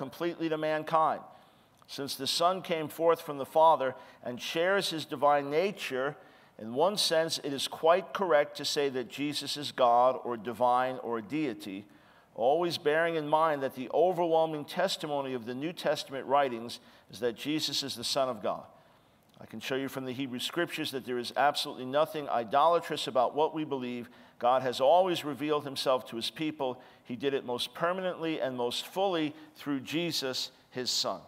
completely to mankind. Since the Son came forth from the Father and shares his divine nature, in one sense it is quite correct to say that Jesus is God or divine or deity, always bearing in mind that the overwhelming testimony of the New Testament writings is that Jesus is the Son of God. I can show you from the Hebrew Scriptures that there is absolutely nothing idolatrous about what we believe. God has always revealed himself to his people. He did it most permanently and most fully through Jesus, his Son.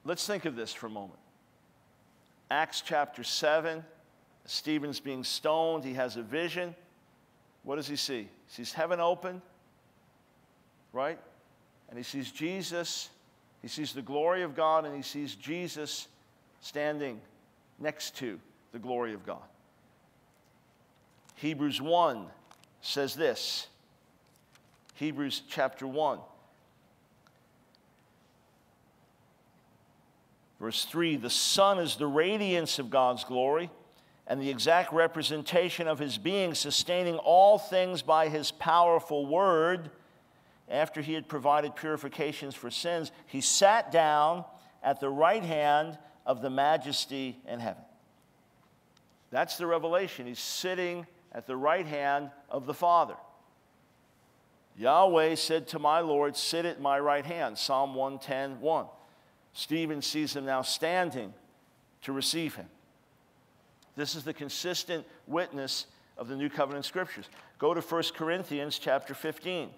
Let's think of this for a moment. Acts chapter 7, Stephen's being stoned. He has a vision. What does he see? He sees heaven open, right? And he sees Jesus. He sees the glory of God, and he sees Jesus standing next to the glory of God. Hebrews 1 says this. Hebrews chapter 1. Verse 3, the Son is the radiance of God's glory and the exact representation of his being, sustaining all things by his powerful word. After he had provided purifications for sins, he sat down at the right hand of the majesty in heaven. That's the revelation. He's sitting at the right hand of the Father. Yahweh said to my Lord, sit at my right hand. Psalm 110:1. Stephen sees him now standing to receive him. This is the consistent witness of the New Covenant Scriptures. Go to 1 Corinthians chapter 15.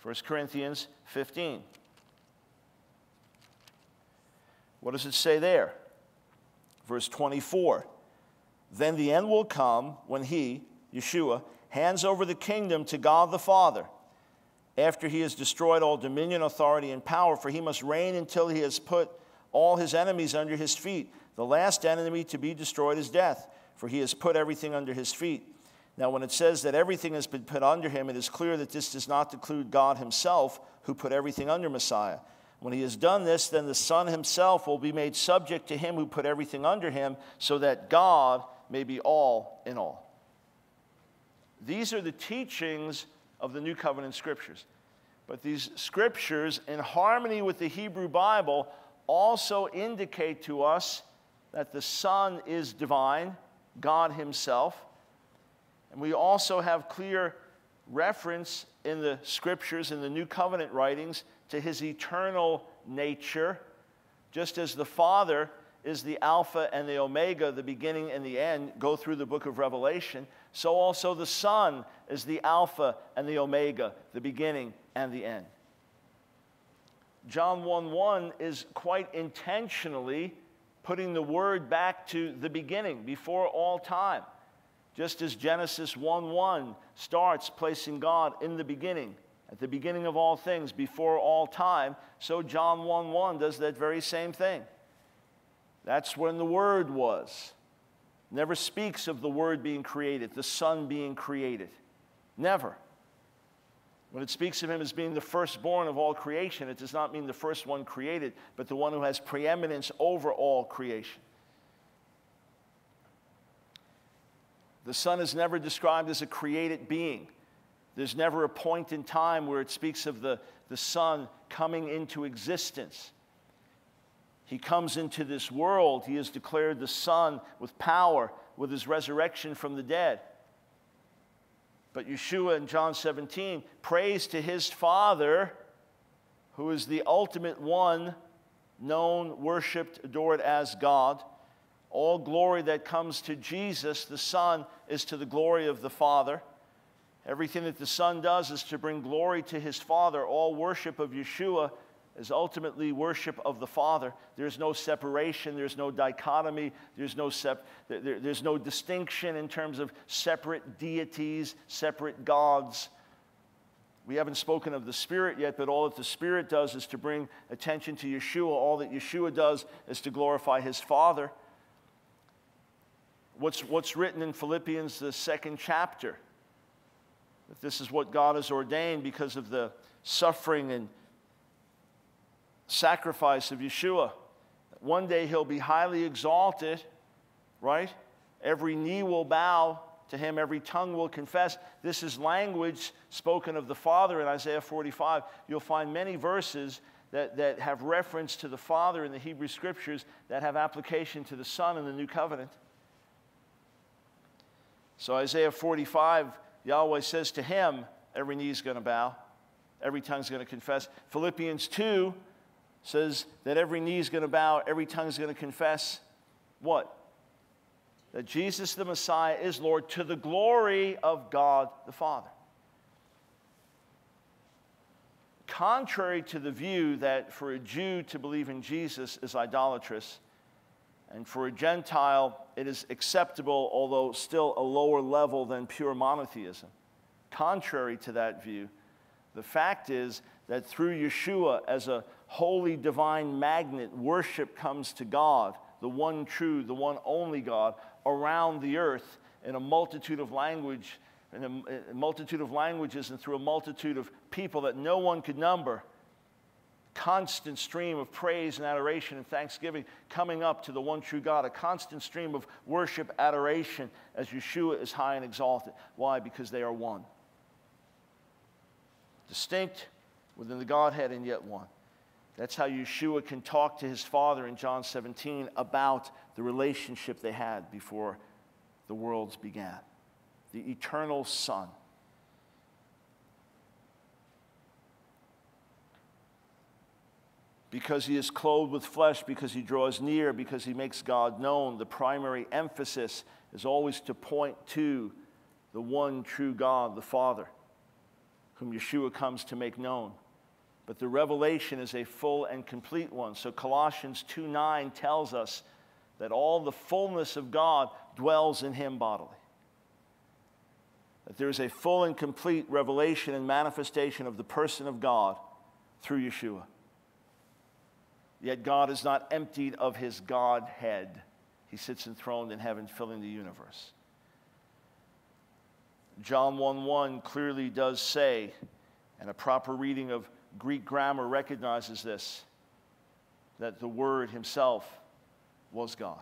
1 Corinthians 15. What does it say there? Verse 24. Then the end will come when he, Yeshua, hands over the kingdom to God the Father, after he has destroyed all dominion, authority, and power, for he must reign until he has put all his enemies under his feet. The last enemy to be destroyed is death, for he has put everything under his feet. Now, when it says that everything has been put under him, it is clear that this does not include God himself, who put everything under Messiah. When he has done this, then the Son himself will be made subject to him who put everything under him, so that God may be all in all. These are the teachings of the New Covenant Scriptures. But these Scriptures, in harmony with the Hebrew Bible, also indicate to us that the Son is divine, God himself. And we also have clear reference in the Scriptures, in the New Covenant writings, to his eternal nature. Just as the Father is the Alpha and the Omega, the beginning and the end, go through the book of Revelation, so also the Son is the Alpha and the Omega, the beginning and the end. John 1:1 is quite intentionally putting the word back to the beginning, before all time. Just as Genesis 1:1 starts placing God in the beginning, at the beginning of all things, before all time, so John 1:1 does that very same thing. That's when the Word was. Never speaks of the Word being created, the Son being created. Never. When it speaks of him as being the firstborn of all creation, it does not mean the first one created, but the one who has preeminence over all creation. The Son is never described as a created being. There's never a point in time where it speaks of the Son coming into existence. He comes into this world. He is declared the Son with power, with his resurrection from the dead. But Yeshua in John 17 prays to his Father, who is the ultimate one, known, worshiped, adored as God. All glory that comes to Jesus, the Son, is to the glory of the Father. Everything that the Son does is to bring glory to his Father. All worship of Yeshua is ultimately worship of the Father. There's no separation. There's no dichotomy. There's no distinction in terms of separate deities, separate gods. We haven't spoken of the Spirit yet, but all that the Spirit does is to bring attention to Yeshua. All that Yeshua does is to glorify his Father. What's written in Philippians, the 2nd chapter? That this is what God has ordained because of the suffering and sacrifice of Yeshua. One day he'll be highly exalted, right? Every knee will bow to him every tongue will confess. This is language spoken of the Father in Isaiah 45. You'll find many verses that have reference to the Father in the Hebrew Scriptures that have application to the Son in the New Covenant. So Isaiah 45, Yahweh says to him, every knee is going to bow, every tongue is going to confess. Philippians 2 says that every knee is going to bow, every tongue is going to confess what? That Jesus the Messiah is Lord, to the glory of God the Father. Contrary to the view that for a Jew to believe in Jesus is idolatrous, and for a Gentile it is acceptable, although still a lower level than pure monotheism. Contrary to that view, the fact is that through Yeshua, as a holy divine magnet, worship comes to God, the one true, the one only God, around the earth in a multitude of languages and through a multitude of people that no one could number. Constant stream of praise and adoration and thanksgiving coming up to the one true God. A constant stream of worship, adoration as Yeshua is high and exalted. Why? Because they are one. Distinct within the Godhead and yet one. That's how Yeshua can talk to his Father in John 17 about the relationship they had before the worlds began. The eternal Son. Because he is clothed with flesh, because he draws near, because he makes God known, the primary emphasis is always to point to the one true God, the Father, whom Yeshua comes to make known. But the revelation is a full and complete one. So Colossians 2:9 tells us that all the fullness of God dwells in him bodily. That there is a full and complete revelation and manifestation of the person of God through Yeshua. Yet God is not emptied of his Godhead. He sits enthroned in heaven, filling the universe. John 1:1 clearly does say, and a proper reading of Greek grammar recognizes this, that the Word himself was God.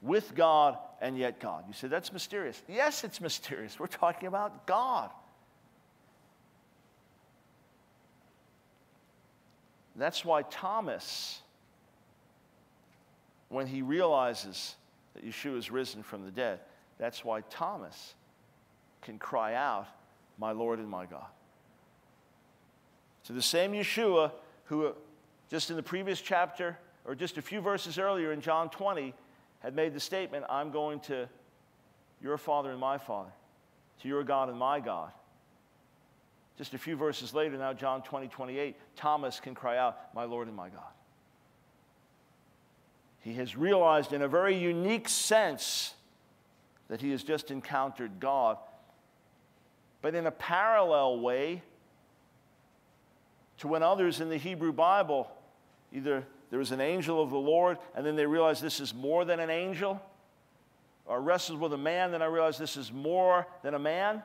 With God and yet God. You say, that's mysterious. Yes, it's mysterious. We're talking about God. That's why Thomas, when he realizes that Yeshua is risen from the dead, that's why Thomas can cry out, my Lord and my God. So the same Yeshua who just in the previous chapter, or just a few verses earlier in John 20, had made the statement, I'm going to your Father and my Father, to your God and my God. Just a few verses later, now John 20:28, Thomas can cry out, my Lord and my God. He has realized in a very unique sense that he has just encountered God. But in a parallel way to when others in the Hebrew Bible, either there was an angel of the Lord, and then they realized this is more than an angel, or wrestled with a man, then I realized this is more than a man.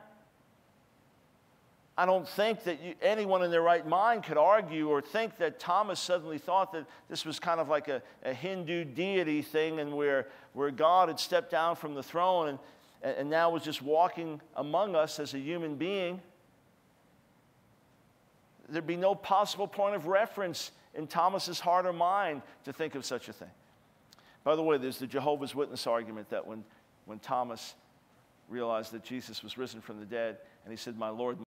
I don't think that anyone in their right mind could argue or think that Thomas suddenly thought that this was kind of like a Hindu deity thing, and where God had stepped down from the throne and now was just walking among us as a human being. There'd be no possible point of reference in Thomas's heart or mind to think of such a thing. By the way, there's the Jehovah's Witness argument that when Thomas realized that Jesus was risen from the dead, and he said, my Lord,